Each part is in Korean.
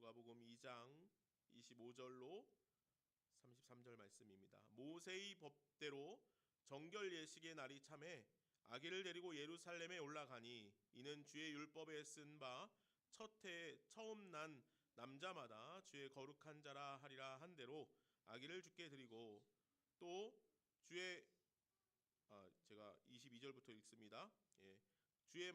누가복음 2장 25절로 33절 말씀입니다. 모세의 법대로 정결 예식의 날이 참에 아기를 데리고 예루살렘에 올라가니 이는 주의 율법에 쓴 바 첫 해에 처음 난 남자마다 주의 거룩한 자라 하리라 한 대로 아기를 주께 드리고 또 주의 제가 22절부터 읽습니다. 주의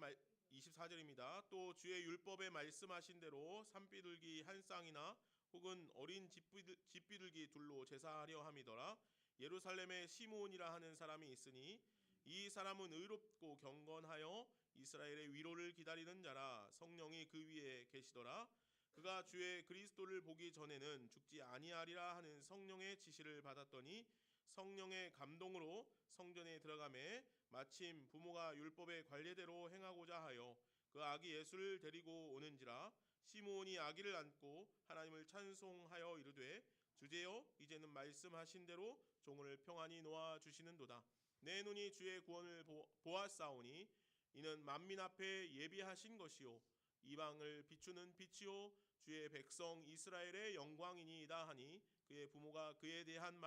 24절입니다. 또 주의 율법에 말씀하신 대로 산비둘기 한 쌍이나 혹은 어린 집비둘기 둘로 제사하려 함이더라. 예루살렘에 시므온이라 하는 사람이 있으니 이 사람은 의롭고 경건하여 이스라엘의 위로를 기다리는 자라. 성령이 그 위에 계시더라. 그가 주의 그리스도를 보기 전에는 죽지 아니하리라 하는 성령의 지시를 받았더니 성령의 감동으로 성전에 들어가매 마침 부모가 율법의 관례대로 행하고자 하여 그 아기 예수를 데리고 오는지라. 시므온이 아기를 안고 하나님을 찬송하여 이르되 주제여 이제는 말씀하신 대로 종을 평안히 놓아 주시는도다. 내 눈이 주의 구원을 보았사오니 이는 만민 앞에 예비하신 것이요 이방을 비추는 빛이요 주의 백성 이스라엘의 영광이니이다 하니 그의 부모가 그에 대한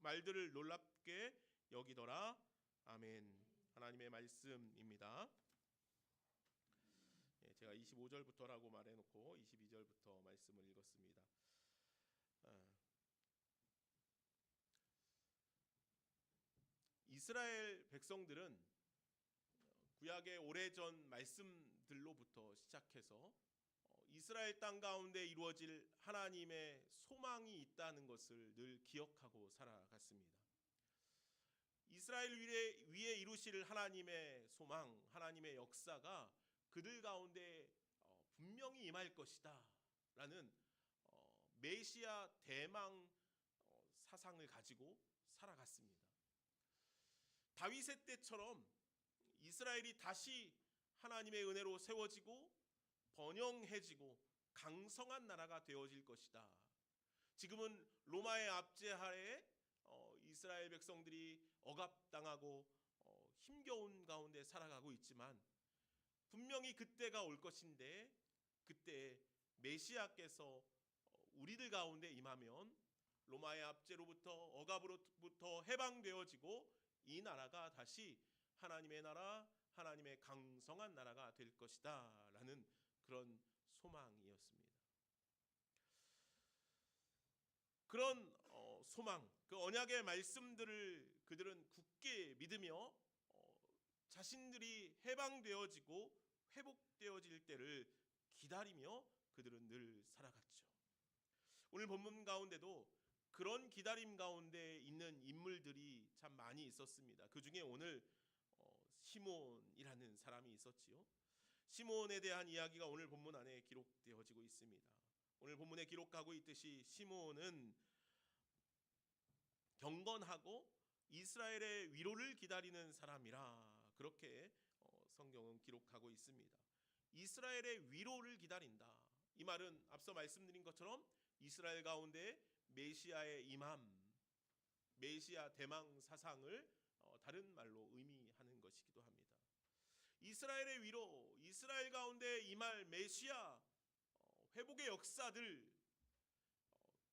말들을 놀랍게 여기더라. 아멘. 하나님의 말씀입니다. 제가 25절부터라고 말해놓고 22절부터 말씀을 읽었습니다. 이스라엘 백성들은 구약의 오래전 말씀들로부터 시작해서 이스라엘 땅 가운데 이루어질 하나님의 소망이 있다는 것을 늘 기억하고 살아갔습니다. 이스라엘 위에 이루실 하나님의 소망, 하나님의 역사가 그들 가운데 분명히 임할 것이다 라는 메시아 대망 사상을 가지고 살아갔습니다. 다윗의 때처럼 이스라엘이 다시 하나님의 은혜로 세워지고 번영해지고 강성한 나라가 되어질 것이다. 지금은 로마의 압제하에 이스라엘 백성들이 억압당하고 힘겨운 가운데 살아가고 있지만 분명히 그때가 올 것인데 그때 메시아께서 우리들 가운데 임하면 로마의 압제로부터 억압으로부터 해방되어지고 이 나라가 다시 하나님의 나라, 하나님의 강성한 나라가 될 것이다 라는 그런 소망이었습니다. 그런 소망, 그 언약의 말씀들을 그들은 굳게 믿으며 자신들이 해방되어지고 회복되어질 때를 기다리며 그들은 늘 살아갔죠. 오늘 본문 가운데도 그런 기다림 가운데 있는 인물들이 참 많이 있었습니다. 그 중에 오늘 시므온이라는 사람이 있었지요. 시므온에 대한 이야기가 오늘 본문 안에 기록되어지고 있습니다. 오늘 본문에 기록하고 있듯이 시므온은 경건하고 이스라엘의 위로를 기다리는 사람이라 그렇게 성경은 기록하고 있습니다. 이스라엘의 위로를 기다린다. 이 말은 앞서 말씀드린 것처럼 이스라엘 가운데 메시아의 임함, 메시아 대망 사상을 다른 말로 의미하는 것이기도 합니다. 이스라엘의 위로, 이스라엘 가운데 임할 메시아 회복의 역사들,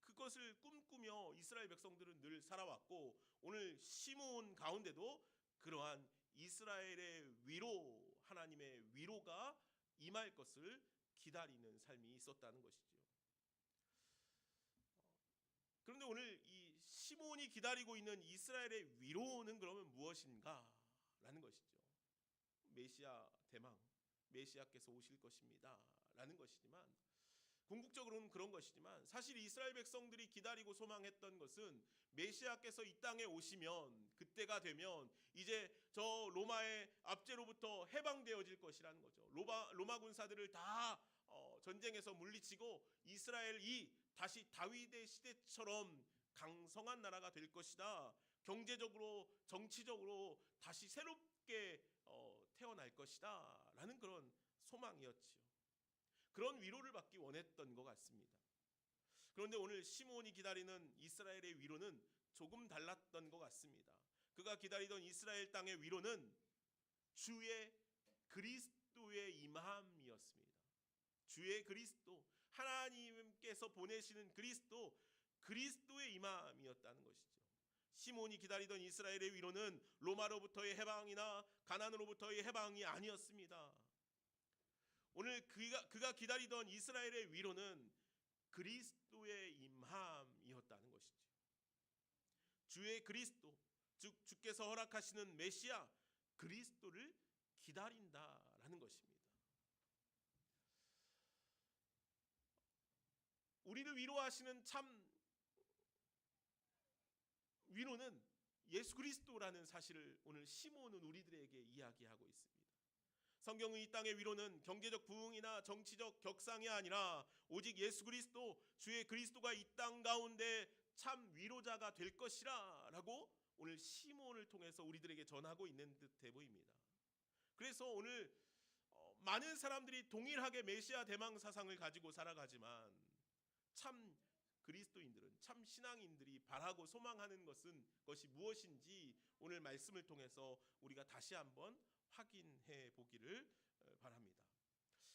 그것을 꿈꾸며 이스라엘 백성들은 늘 살아왔고 오늘 시므온 가운데도 그러한 이스라엘의 위로, 하나님의 위로가 임할 것을 기다리는 삶이 있었다는 것이죠. 그런데 오늘 이 시므온이 기다리고 있는 이스라엘의 위로는 그러면 무엇인가 라는 것이죠. 메시아 대망, 메시아께서 오실 것입니다 라는 것이지만 궁극적으로는 그런 것이지만 사실 이스라엘 백성들이 기다리고 소망했던 것은 메시아께서 이 땅에 오시면 그때가 되면 이제 저 로마의 압제로부터 해방되어질 것이라는 거죠. 로마 군사들을 다 전쟁에서 물리치고 이스라엘이 다시 다윗의 시대처럼 강성한 나라가 될 것이다. 경제적으로 정치적으로 다시 새롭게 태어날 것이다 라는 그런 소망이었지요. 그런 위로를 받기 원했던 것 같습니다. 그런데 오늘 시므온이 기다리는 이스라엘의 위로는 조금 달랐던 것 같습니다. 그가 기다리던 이스라엘 땅의 위로는 주의 그리스도의 임함이었습니다. 주의 그리스도, 하나님께서 보내시는 그리스도의 임함이었다는 것이죠. 시몬이 기다리던 이스라엘의 위로는 로마로부터의 해방이나 가나안으로부터의 해방이 아니었습니다. 오늘 그가 기다리던 이스라엘의 위로는 그리스도의 임함이었다는 것이죠. 주의 그리스도, 즉 주께서 허락하시는 메시아 그리스도를 기다린다라는 것입니다. 우리를 위로하시는 참 위로는 예수 그리스도라는 사실을 오늘 시몬은 우리들에게 이야기하고 있습니다. 성경은 이 땅의 위로는 경제적 부흥이나 정치적 격상이 아니라 오직 예수 그리스도, 주의 그리스도가 이 땅 가운데 참 위로자가 될 것이라 라고 오늘 시몬을 통해서 우리들에게 전하고 있는 듯해 보입니다. 그래서 오늘 많은 사람들이 동일하게 메시아 대망 사상을 가지고 살아가지만 참 그리스도인들은, 참 신앙인들이 바라고 소망하는 것이 무엇인지 오늘 말씀을 통해서 우리가 다시 한번 확인해 보기를 바랍니다.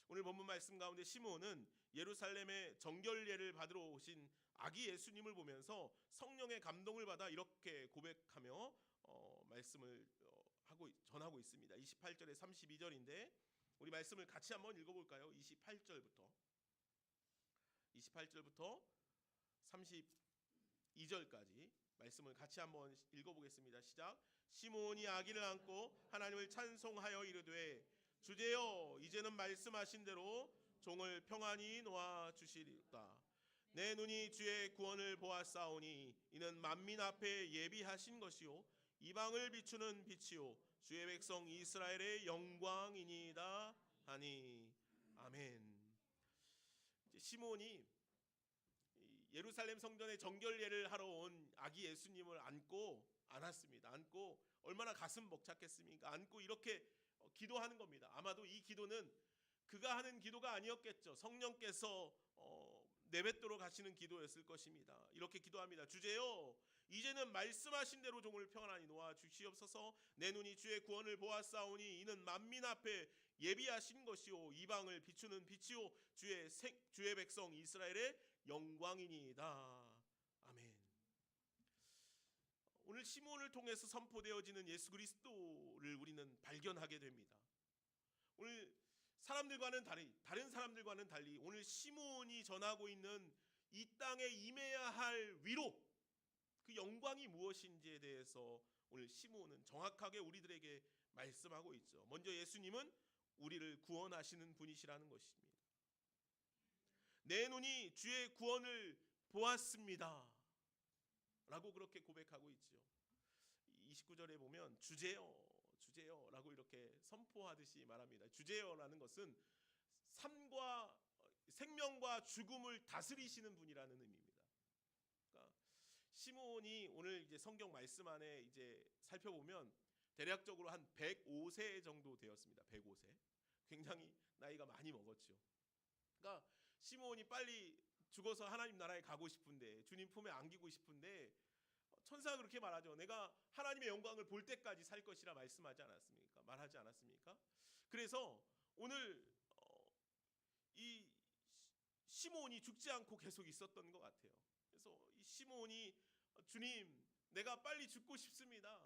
오늘 본문 말씀 가운데 시몬은 예루살렘의 정결례를 받으러 오신 아기 예수님을 보면서 성령의 감동을 받아 이렇게 고백하며 말씀을 전하고 있습니다. 28절에 32절인데 우리 말씀을 같이 한번 읽어볼까요? 28절부터 32절까지 말씀을 같이 한번 읽어보겠습니다. 시작. 시몬이 아기를 안고 하나님을 찬송하여 이르되 주제여 이제는 말씀하신 대로 종을 평안히 놓아 주시리까. 내 눈이 주의 구원을 보았사오니 이는 만민 앞에 예비하신 것이요 이방을 비추는 빛이요 주의 백성 이스라엘의 영광이니이다 하니. 아멘. 시몬이 예루살렘 성전에 정결례를 하러 온 아기 예수님을 안았습니다. 안고 얼마나 가슴 벅찼겠습니까? 안고 이렇게 기도하는 겁니다. 아마도 이 기도는 그가 하는 기도가 아니었겠죠. 성령께서 내뱉도록 하시는 기도였을 것입니다. 이렇게 기도합니다. 주제여 이제는 말씀하신 대로 종을 평안히 놓아 주시옵소서. 내 눈이 주의 구원을 보았사오니 이는 만민 앞에 예비하신 것이요 이방을 비추는 빛이요 주의 백성 이스라엘의 영광이니이다. 아멘. 오늘 시몬을 통해서 선포되어지는 예수 그리스도를 우리는 발견하게 됩니다. 오늘 다른 사람들과는 달리 오늘 시몬이 전하고 있는 이 땅에 임해야 할 위로, 그 영광이 무엇인지에 대해서 오늘 시몬은 정확하게 우리들에게 말씀하고 있죠. 먼저 예수님은 우리를 구원하시는 분이시라는 것입니다. 내 눈이 주의 구원을 보았습니다 라고 그렇게 고백하고 있죠. 29절에 보면 주제여 라고 이렇게 선포하듯이 말합니다. 주제여라는 것은 생명과 죽음을 다스리시는 분이라는 의미입니다. 그러니까 시몬이 오늘 이제 성경 말씀 안에 이제 살펴보면 대략적으로 한 105세 정도 되었습니다. 105세. 굉장히 나이가 많이 먹었죠. 그러니까 시몬이 빨리 죽어서 하나님 나라에 가고 싶은데, 주님 품에 안기고 싶은데, 천사가 그렇게 말하죠. 내가 하나님의 영광을 볼 때까지 살 것이라 말하지 않았습니까? 그래서 오늘 이 시몬이 죽지 않고 계속 있었던 것 같아요. 그래서 이 시몬이 주님 내가 빨리 죽고 싶습니다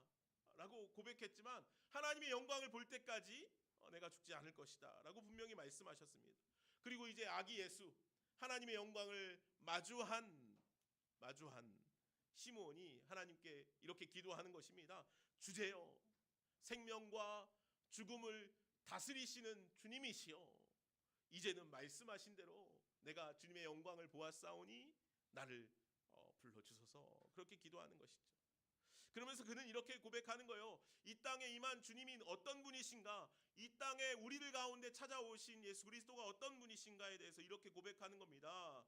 라고 고백했지만 하나님의 영광을 볼 때까지 내가 죽지 않을 것이다 라고 분명히 말씀하셨습니다. 그리고 이제 아기 예수, 하나님의 영광을 마주한 시몬이 하나님께 이렇게 기도하는 것입니다. 주제여 생명과 죽음을 다스리시는 주님이시여 이제는 말씀하신 대로 내가 주님의 영광을 보았사오니 나를 불러주소서. 그렇게 기도하는 것이죠. 그러면서 그는 이렇게 고백하는 거예요. 이 땅에 임한 주님이 어떤 분이신가, 이 땅에 우리들 가운데 찾아오신 예수 그리스도가 어떤 분이신가에 대해서 이렇게 고백하는 겁니다.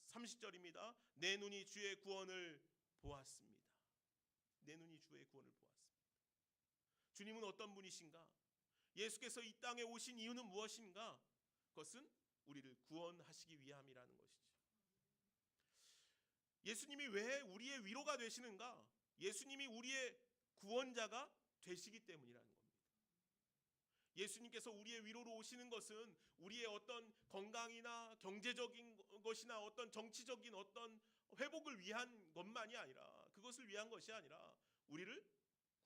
30절입니다. 내 눈이 주의 구원을 보았습니다. 내 눈이 주의 구원을 보았습니다. 주님은 어떤 분이신가? 예수께서 이 땅에 오신 이유는 무엇인가? 그것은 우리를 구원하시기 위함이라는 것이죠. 예수님이 왜 우리의 위로가 되시는가? 예수님이 우리의 구원자가 되시기 때문이라는 겁니다. 예수님께서 우리의 위로로 오시는 것은 우리의 어떤 건강이나 경제적인 것이나 어떤 정치적인 어떤 회복을 위한 것만이 아니라, 그것을 위한 것이 아니라 우리를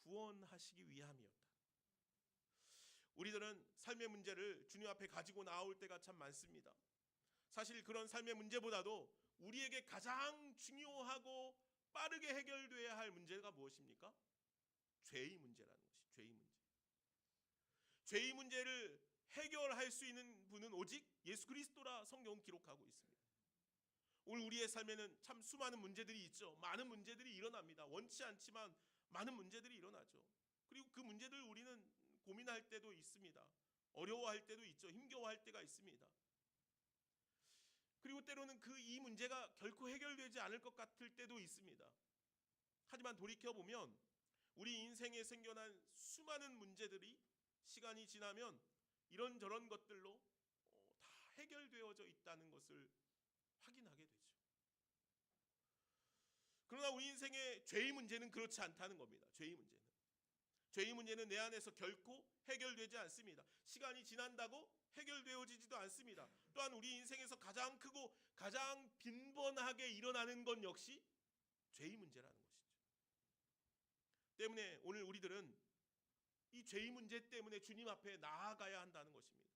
구원하시기 위함이었다. 우리들은 삶의 문제를 주님 앞에 가지고 나올 때가 참 많습니다. 사실 그런 삶의 문제보다도 우리에게 가장 중요하고 빠르게 해결돼야 할 문제가 무엇입니까? 죄의 문제라는 것이, 죄의 문제. 죄의 문제를 해결할 수 있는 분은 오직 예수 그리스도라 성경은 기록하고 있습니다. 오늘 우리의 삶에는 참 수많은 문제들이 있죠. 많은 문제들이 일어납니다. 원치 않지만 많은 문제들이 일어나죠. 그리고 그 문제들 우리는 고민할 때도 있습니다. 어려워할 때도 있죠. 힘겨워할 때가 있습니다. 그리고 때로는 이 문제가 결코 해결되지 않을 것 같을 때도 있습니다. 하지만 돌이켜보면 우리 인생에 생겨난 수많은 문제들이 시간이 지나면 이런저런 것들로 다 해결되어져 있다는 것을 확인하게 되죠. 그러나 우리 인생의 죄의 문제는 그렇지 않다는 겁니다. 죄의 문제는 내 안에서 결코 해결되지 않습니다. 시간이 지난다고 해결되어지지도 않습니다. 또한 우리 인생에서 가장 크고 가장 빈번하게 일어나는 것 역시 죄의 문제라는 것이죠. 때문에 오늘 우리들은 이 죄의 문제 때문에 주님 앞에 나아가야 한다는 것입니다.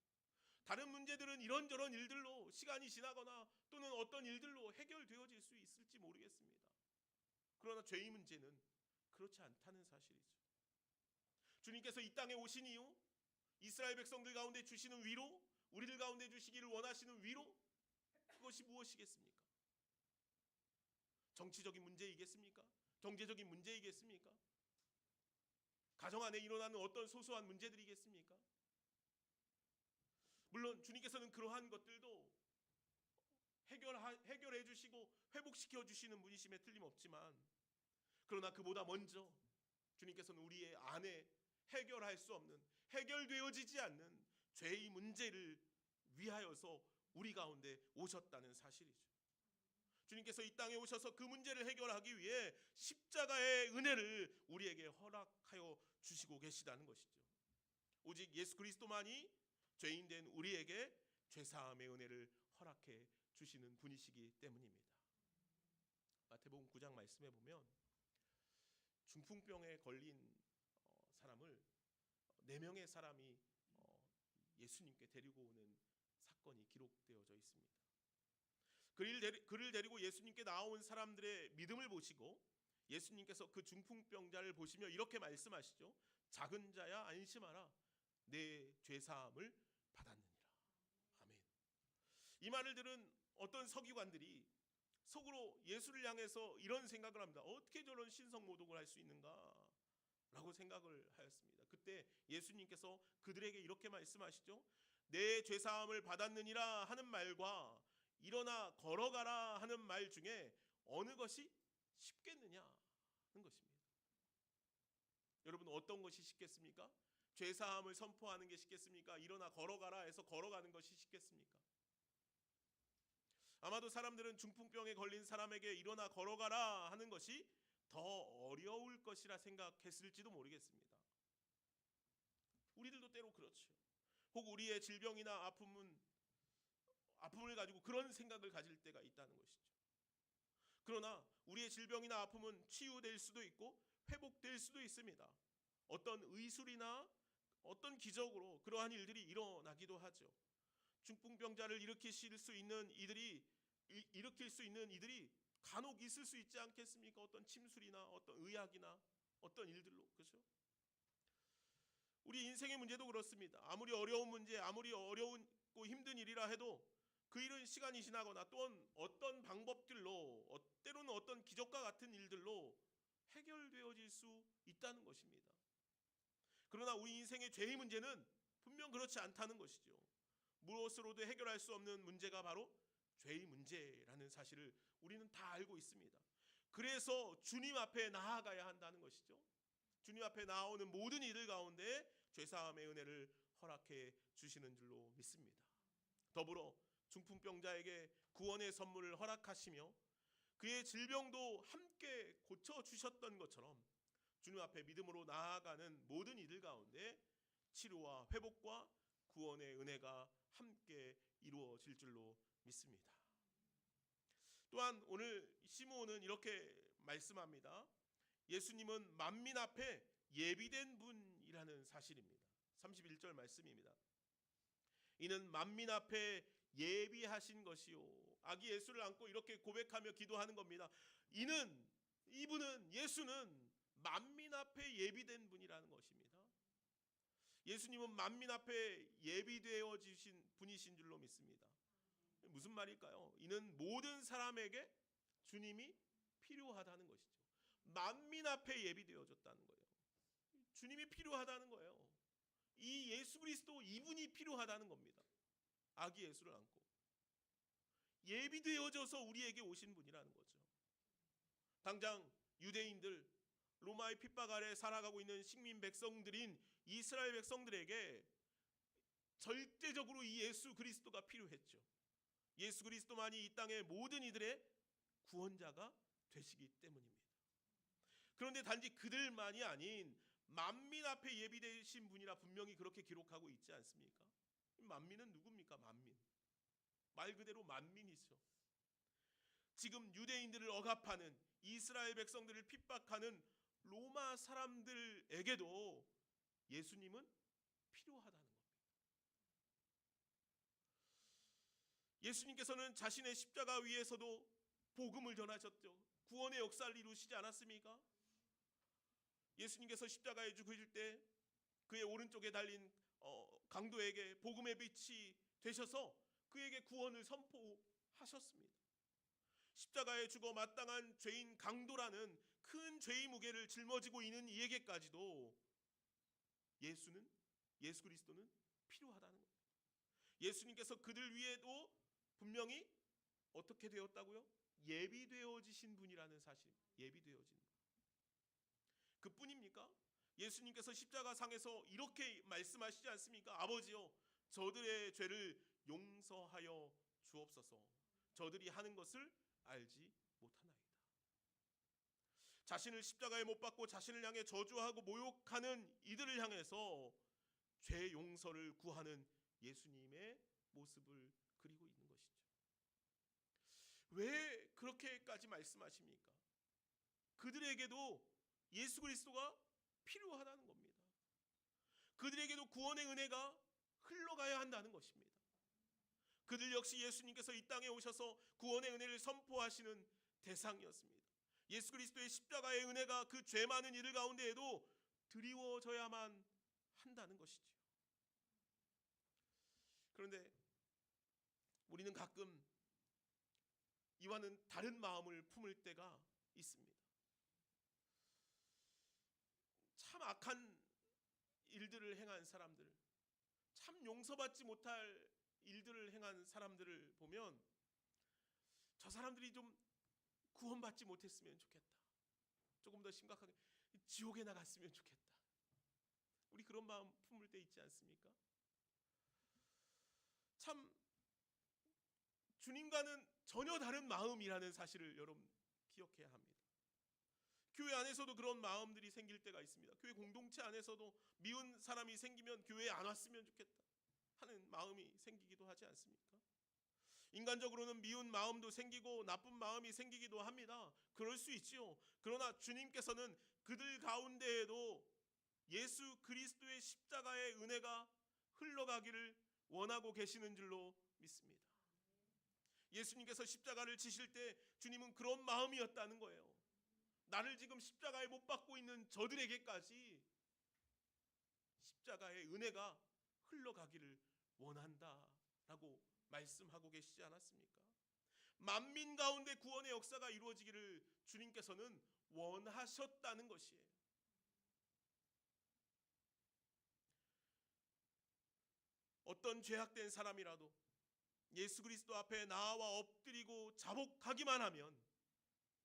다른 문제들은 이런저런 일들로 시간이 지나거나 또는 어떤 일들로 해결되어질 수 있을지 모르겠습니다. 그러나 죄의 문제는 그렇지 않다는 사실이죠. 주님께서 이 땅에 오신 이유, 이스라엘 백성들 가운데 주시는 위로, 우리들 가운데 주시기를 원하시는 위로, 그것이 무엇이겠습니까? 정치적인 문제이겠습니까? 경제적인 문제이겠습니까? 가정 안에 일어나는 어떤 소소한 문제들이겠습니까? 물론 주님께서는 그러한 것들도 해결해 주시고 회복시켜 주시는 분이심에 틀림없지만, 그러나 그보다 먼저 주님께서는 우리의 안에 해결할 수 없는, 해결되어지지 않는 죄의 문제를 위하여서 우리 가운데 오셨다는 사실이죠. 주님께서 이 땅에 오셔서 그 문제를 해결하기 위해 십자가의 은혜를 우리에게 허락하여 주시고 계시다는 것이죠. 오직 예수 그리스도만이 죄인된 우리에게 죄사함의 은혜를 허락해 주시는 분이시기 때문입니다. 마태복음 9장 말씀에 보면 중풍병에 걸린 사람을 4명의 사람이 예수님께 데리고 오는 사건이 기록되어져 있습니다. 그를 데리고 예수님께 나온 사람들의 믿음을 보시고 예수님께서 그 중풍병자를 보시며 이렇게 말씀하시죠. 작은 자야 안심하라, 내 죄사함을 받았느니라. 아멘. 이 말을 들은 어떤 서기관들이 속으로 예수를 향해서 이런 생각을 합니다. 어떻게 저런 신성모독을 할 수 있는가? 라고 생각을 하였습니다. 그때 예수님께서 그들에게 이렇게 말씀하시죠. 내 죄사함을 받았느니라 하는 말과 일어나 걸어가라 하는 말 중에 어느 것이 쉽겠느냐 하는 것입니다. 여러분, 어떤 것이 쉽겠습니까? 죄사함을 선포하는 게 쉽겠습니까? 일어나 걸어가라 해서 걸어가는 것이 쉽겠습니까? 아마도 사람들은 중풍병에 걸린 사람에게 일어나 걸어가라 하는 것이 더 어려울 것이라 생각했을지도 모르겠습니다. 우리들도 때로 그렇죠. 혹 우리의 질병이나 아픔을 가지고 그런 생각을 가질 때가 있다는 것이죠. 그러나 우리의 질병이나 아픔은 치유될 수도 있고 회복될 수도 있습니다. 어떤 의술이나 어떤 기적으로 그러한 일들이 일어나기도 하죠. 중풍병자를 일으킬 수 있는 이들이 간혹 있을 수 있지 않겠습니까? 어떤 침술이나 어떤 의학이나 어떤 일들로, 그렇죠? 우리 인생의 문제도 그렇습니다. 아무리 어려운 문제, 아무리 어려운고 힘든 일이라 해도 그 일은 시간이 지나거나 또는 어떤 방법들로, 때로는 어떤 기적과 같은 일들로 해결되어질 수 있다는 것입니다. 그러나 우리 인생의 죄의 문제는 분명 그렇지 않다는 것이죠. 무엇으로도 해결할 수 없는 문제가 바로 죄의 문제라는 사실을 우리는 다 알고 있습니다. 그래서 주님 앞에 나아가야 한다는 것이죠. 주님 앞에 나오는 모든 이들 가운데 죄사함의 은혜를 허락해 주시는 줄로 믿습니다. 더불어 중풍병자에게 구원의 선물을 허락하시며 그의 질병도 함께 고쳐주셨던 것처럼 주님 앞에 믿음으로 나아가는 모든 이들 가운데 치료와 회복과 구원의 은혜가 함께 이루어질 줄로 믿습니다. 또한 오늘 시므온은 이렇게 말씀합니다. 예수님은 만민 앞에 예비된 분이라는 사실입니다. 31절 말씀입니다. 이는 만민 앞에 예비하신 것이요. 아기 예수를 안고 이렇게 고백하며 기도하는 겁니다. 이분은 예수는 만민 앞에 예비된 분이라는 것입니다. 예수님은 만민 앞에 예비되어지신 분이신 줄로 믿습니다. 무슨 말일까요? 이는 모든 사람에게 주님이 필요하다는 것이죠. 만민 앞에 예비되어졌다는 거예요. 주님이 필요하다는 거예요. 이 예수 그리스도 이분이 필요하다는 겁니다. 아기 예수를 안고 예비되어져서 우리에게 오신 분이라는 거죠. 당장 유대인들, 로마의 핍박 아래 살아가고 있는 식민 백성들인 이스라엘 백성들에게 절대적으로 이 예수 그리스도가 필요했죠. 예수 그리스도만이 이 땅의 모든 이들의 구원자가 되시기 때문입니다. 그런데 단지 그들만이 아닌 만민 앞에 예비되신 분이라 분명히 그렇게 기록하고 있지 않습니까? 만민은 누굽니까? 만민. 말 그대로 만민이죠. 지금 유대인들을 억압하는 이스라엘 백성들을 핍박하는 로마 사람들에게도 예수님은 필요하다는 겁니다. 예수님께서는 자신의 십자가 위에서도 복음을 전하셨죠. 구원의 역사를 이루시지 않았습니까? 예수님께서 십자가에 죽으실 때 그의 오른쪽에 달린 강도에게 복음의 빛이 되셔서 그에게 구원을 선포하셨습니다. 십자가에 죽어 마땅한 죄인 강도라는 큰 죄의 무게를 짊어지고 있는 이에게까지도 예수 그리스도는 필요하다는 겁니다. 예수님께서 그들 위에도 분명히 어떻게 되었다고요? 예비되어지신 분이라는 사실, 예비되어진 분. 그뿐입니까? 예수님께서 십자가 상에서 이렇게 말씀하시지 않습니까? 아버지여, 저들의 죄를 용서하여 주옵소서. 저들이 하는 것을 알지 못하나이다. 자신을 십자가에 못 박고 자신을 향해 저주하고 모욕하는 이들을 향해서 죄 용서를 구하는 예수님의 모습을 그리고 있는 것이죠. 왜 그렇게까지 말씀하십니까? 그들에게도 예수 그리스도가 필요하다는 겁니다. 그들에게도 구원의 은혜가 흘러가야 한다는 것입니다. 그들 역시 예수님께서 이 땅에 오셔서 구원의 은혜를 선포하시는 대상이었습니다. 예수 그리스도의 십자가의 은혜가 그 죄 많은 이들 가운데에도 드리워져야만 한다는 것이죠. 그런데 우리는 가끔 이와는 다른 마음을 품을 때가 있습니다. 참 악한 일들을 행한 사람들, 참 용서받지 못할 일들을 행한 사람들을 보면 저 사람들이 좀 구원받지 못했으면 좋겠다. 조금 더 심각하게 지옥에 나갔으면 좋겠다. 우리 그런 마음 품을 때 있지 않습니까? 참 주님과는 전혀 다른 마음이라는 사실을 여러분 기억해야 합니다. 교회 안에서도 그런 마음들이 생길 때가 있습니다. 교회 공동체 안에서도 미운 사람이 생기면 교회에 안 왔으면 좋겠다 하는 마음이 생기기도 하지 않습니까? 인간적으로는 미운 마음도 생기고 나쁜 마음이 생기기도 합니다. 그럴 수 있지요. 그러나 주님께서는 그들 가운데에도 예수 그리스도의 십자가의 은혜가 흘러가기를 원하고 계시는 줄로 믿습니다. 예수님께서 십자가를 지실 때 주님은 그런 마음이었다는 거예요. 나를 지금 십자가에 못 박고 있는 저들에게까지 십자가의 은혜가 흘러가기를 원한다라고 말씀하고 계시지 않았습니까? 만민 가운데 구원의 역사가 이루어지기를 주님께서는 원하셨다는 것이에요. 어떤 죄악된 사람이라도 예수 그리스도 앞에 나와 엎드리고 자복하기만 하면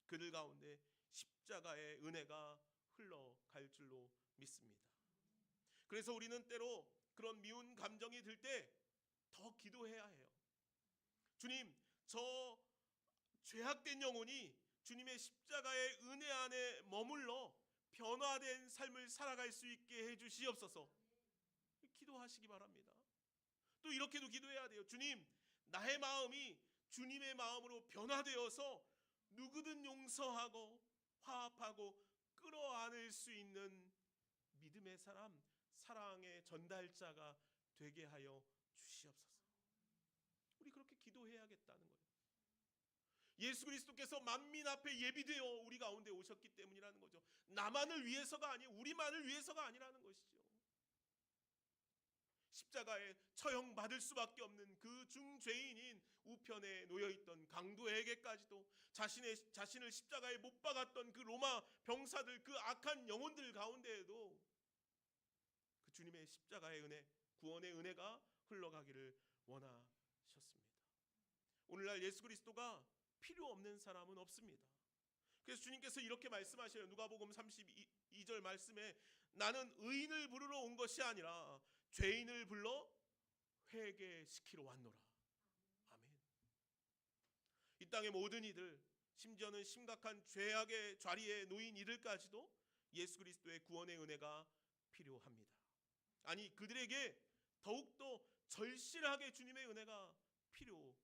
그들 가운데 십자가의 은혜가 흘러갈 줄로 믿습니다. 그래서 우리는 때로 그런 미운 감정이 들 때 더 기도해야 해요. 주님, 저 죄악된 영혼이 주님의 십자가의 은혜 안에 머물러 변화된 삶을 살아갈 수 있게 해주시옵소서. 기도하시기 바랍니다. 또 이렇게도 기도해야 돼요. 주님, 나의 마음이 주님의 마음으로 변화되어서 누구든 용서하고 화합하고 끌어안을 수 있는 믿음의 사람, 사랑의 전달자가 되게 하여 주시옵소서. 우리 그렇게 기도해야겠다는 거예요. 예수 그리스도께서 만민 앞에 예비되어 우리 가운데 오셨기 때문이라는 거죠. 나만을 위해서가 아니에요. 우리만을 위해서가 아니라는 것이죠. 십자가에 처형받을 수밖에 없는 그 중죄인인 우편에 놓여있던 강도에게까지도 자신을 십자가에 못 박았던 그 로마 병사들, 그 악한 영혼들 가운데에도 그 주님의 십자가의 은혜, 구원의 은혜가 흘러가기를 원하셨습니다. 오늘날 예수 그리스도가 필요 없는 사람은 없습니다. 그래서 주님께서 이렇게 말씀하셔요. 누가복음 32절 말씀에 나는 의인을 부르러 온 것이 아니라 죄인을 불러 회개시키러 왔노라. 아멘. 이 땅의 모든 이들, 심지어는 심각한 죄악의 자리에 놓인 이들까지도 예수 그리스도의 구원의 은혜가 필요합니다. 아니, 그들에게 더욱더 절실하게 주님의 은혜가 필요합니다.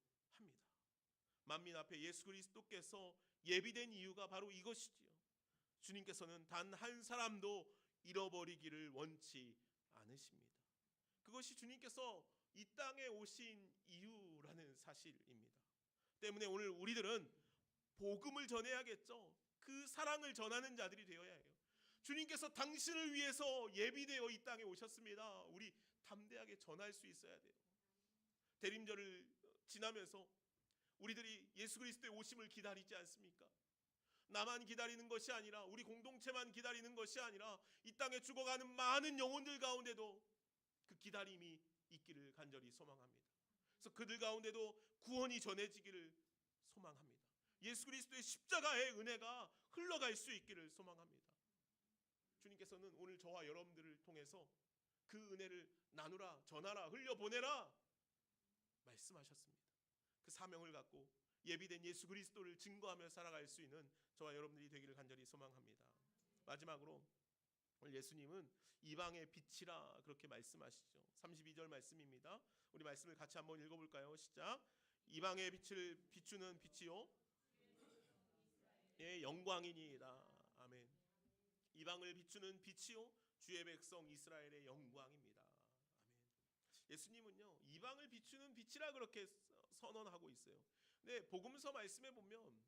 만민 앞에 예수 그리스도께서 예비된 이유가 바로 이것이지요. 주님께서는 단 한 사람도 잃어버리기를 원치 않으십니다. 그것이 주님께서 이 땅에 오신 이유라는 사실입니다. 때문에 오늘 우리들은 복음을 전해야겠죠. 그 사랑을 전하는 자들이 되어야 해요. 주님께서 당신을 위해서 예비되어 이 땅에 오셨습니다. 우리 담대하게 전할 수 있어야 돼요. 대림절을 지나면서 우리들이 예수 그리스도의 오심을 기다리지 않습니까? 나만 기다리는 것이 아니라, 우리 공동체만 기다리는 것이 아니라 이 땅에 죽어가는 많은 영혼들 가운데도 그 기다림이 있기를 간절히 소망합니다. 그래서 그들 가운데도 구원이 전해지기를 소망합니다. 예수 그리스도의 십자가의 은혜가 흘러갈 수 있기를 소망합니다. 주님께서는 오늘 저와 여러분들을 통해서 그 은혜를 나누라, 전하라, 흘려보내라 말씀하셨습니다. 그 사명을 갖고 예비된 예수 그리스도를 증거하며 살아갈 수 있는 저와 여러분들이 되기를 간절히 소망합니다. 마지막으로 오늘 예수님은 이방의 빛이라 그렇게 말씀하시죠. 32절 말씀입니다. 우리 말씀을 같이 한번 읽어볼까요? 시작. 이방의 빛을 비추는 빛이요 예, 영광이니이다. 아멘. 이방을 비추는 빛이요 주의 백성 이스라엘의 영광입니다. 아멘. 예수님은요 이방을 비추는 빛이라 그렇게 선언하고 있어요. 근데 복음서 말씀에 보면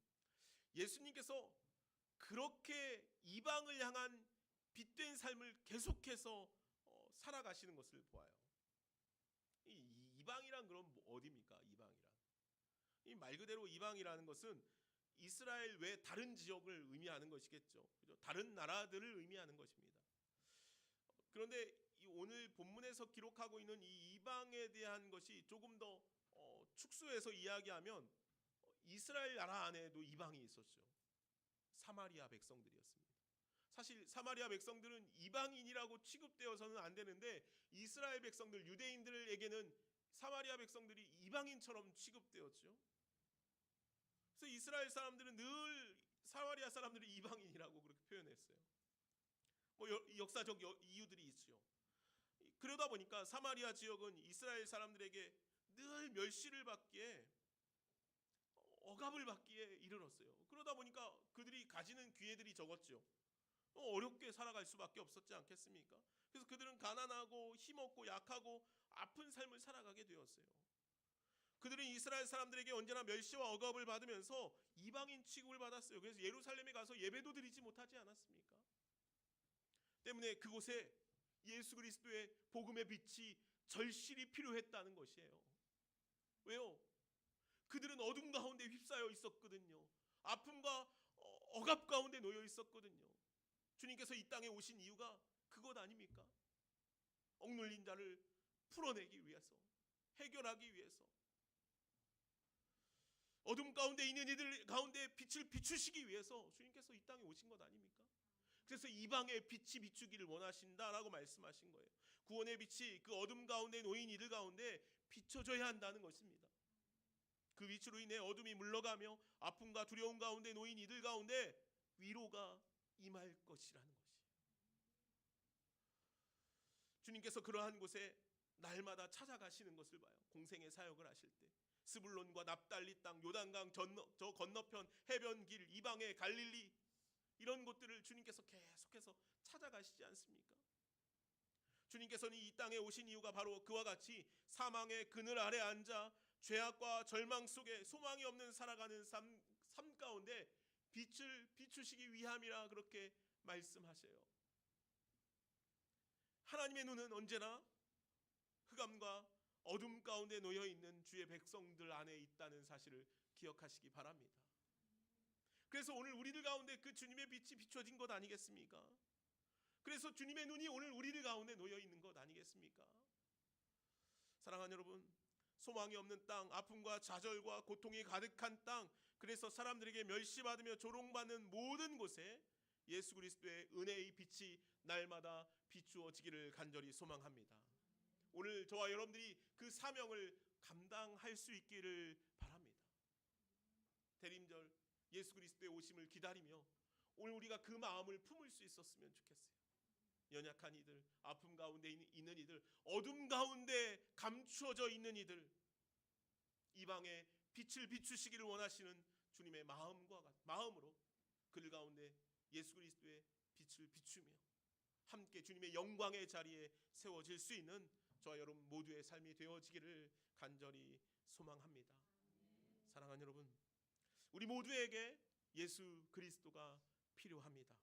예수님께서 그렇게 이방을 향한 빛된 삶을 계속해서 살아가시는 것을 보아요. 이 이방이란 그럼 어디입니까? 이방이란 이 말 그대로 이방이라는 것은 이스라엘 외 다른 지역을 의미하는 것이겠죠. 그죠? 다른 나라들을 의미하는 것입니다. 그런데 이 오늘 본문에서 기록하고 있는 이 이방에 대한 것이 조금 더 축소해서 이야기하면 이스라엘 나라 안에도 이방이 있었죠. 사마리아 백성들이었습니다. 사실 사마리아 백성들은 이방인이라고 취급되어서는 안 되는데 이스라엘 백성들, 유대인들에게는 사마리아 백성들이 이방인처럼 취급되었죠. 그래서 이스라엘 사람들은 늘 사마리아 사람들을 이방인이라고 그렇게 표현했어요. 뭐 역사적 이유들이 있죠. 그러다 보니까 사마리아 지역은 이스라엘 사람들에게 늘 멸시를 받기에, 억압을 받기에 이르렀어요. 그러다 보니까 그들이 가지는 기회들이 적었죠. 어렵게 살아갈 수밖에 없었지 않겠습니까? 그래서 그들은 가난하고 힘없고 약하고 아픈 삶을 살아가게 되었어요. 그들은 이스라엘 사람들에게 언제나 멸시와 억압을 받으면서 이방인 취급을 받았어요. 그래서 예루살렘에 가서 예배도 드리지 못하지 않았습니까? 때문에 그곳에 예수 그리스도의 복음의 빛이 절실히 필요했다는 것이에요. 왜요? 그들은 어둠 가운데 휩싸여 있었거든요. 아픔과 억압 가운데 놓여 있었거든요. 주님께서 이 땅에 오신 이유가 그것 아닙니까? 억눌린 자를 풀어내기 위해서, 해결하기 위해서, 어둠 가운데 있는 이들 가운데 빛을 비추시기 위해서 주님께서 이 땅에 오신 것 아닙니까? 그래서 이방의 빛이 비추기를 원하신다라고 말씀하신 거예요. 구원의 빛이 그 어둠 가운데 놓인 이들 가운데 비춰져야 한다는 것입니다. 그 빛으로 인해 어둠이 물러가며 아픔과 두려움 가운데 놓인 이들 가운데 위로가 임할 것이라는 것이에요. 주님께서 그러한 곳에 날마다 찾아가시는 것을 봐요. 공생의 사역을 하실 때 스불론과 납달리 땅, 요단강 저 건너편 해변길, 이방의 갈릴리, 이런 곳들을 주님께서 계속해서 찾아가시지 않습니까? 주님께서는 이 땅에 오신 이유가 바로 그와 같이 사망의 그늘 아래 앉아 죄악과 절망 속에 소망이 없는 살아가는 삶 가운데 빛을 비추시기 위함이라 그렇게 말씀하세요. 하나님의 눈은 언제나 흑암과 어둠 가운데 놓여 있는 주의 백성들 안에 있다는 사실을 기억하시기 바랍니다. 그래서 오늘 우리들 가운데 그 주님의 빛이 비춰진 것 아니겠습니까? 그래서 주님의 눈이 오늘 우리들 가운데 놓여 있는 것 아니겠습니까? 사랑하는 여러분, 소망이 없는 땅, 아픔과 좌절과 고통이 가득한 땅, 그래서 사람들에게 멸시받으며 조롱받는 모든 곳에 예수 그리스도의 은혜의 빛이 날마다 비추어지기를 간절히 소망합니다. 오늘 저와 여러분들이 그 사명을 감당할 수 있기를 바랍니다. 대림절 예수 그리스도의 오심을 기다리며 오늘 우리가 그 마음을 품을 수 있었으면 좋겠어요. 연약한 이들, 아픔 가운데 있는 이들, 어둠 가운데 감추어져 있는 이들, 이방에 빛을 비추시기를 원하시는 주님의 마음으로 그들 가운데 예수 그리스도의 빛을 비추며 함께 주님의 영광의 자리에 세워질 수 있는 저와 여러분 모두의 삶이 되어지기를 간절히 소망합니다. 사랑하는 여러분, 우리 모두에게 예수 그리스도가 필요합니다.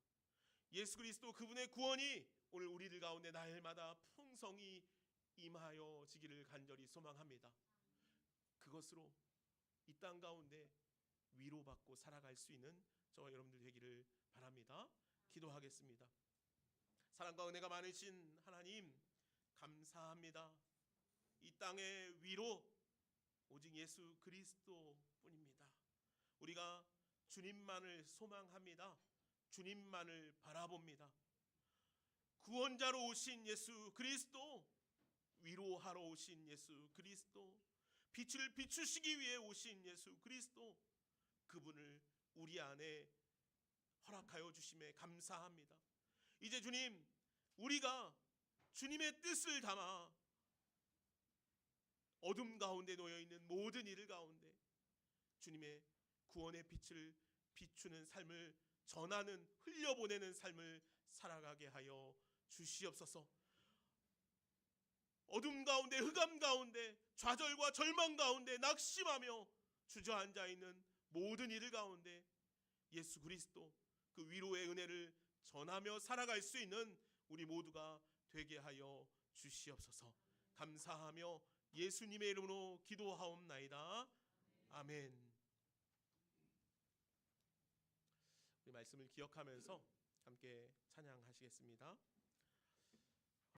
예수 그리스도 그분의 구원이 오늘 우리들 가운데 날마다 풍성히 임하여지기를 간절히 소망합니다. 그것으로 이 땅 가운데 위로받고 살아갈 수 있는 저와 여러분들 되기를 바랍니다. 기도하겠습니다. 사랑과 은혜가 많으신 하나님, 감사합니다. 이 땅의 위로 오직 예수 그리스도뿐입니다. 우리가 주님만을 소망합니다. 주님만을 바라봅니다. 구원자로 오신 예수 그리스도, 위로하러 오신 예수 그리스도, 빛을 비추시기 위해 오신 예수 그리스도, 그분을 우리 안에 허락하여 주심에 감사합니다. 이제 주님, 우리가 주님의 뜻을 담아 어둠 가운데 놓여 있는 모든 이들 가운데 주님의 구원의 빛을 비추는 삶을 전하는, 흘려보내는 삶을 살아가게 하여 주시옵소서. 어둠 가운데, 흑암 가운데, 좌절과 절망 가운데 낙심하며 주저앉아 있는 모든 이들 가운데 예수 그리스도 그 위로의 은혜를 전하며 살아갈 수 있는 우리 모두가 되게 하여 주시옵소서. 감사하며 예수님의 이름으로 기도하옵나이다. 아멘. 우리 말씀을 기억하면서 함께 찬양하시겠습니다.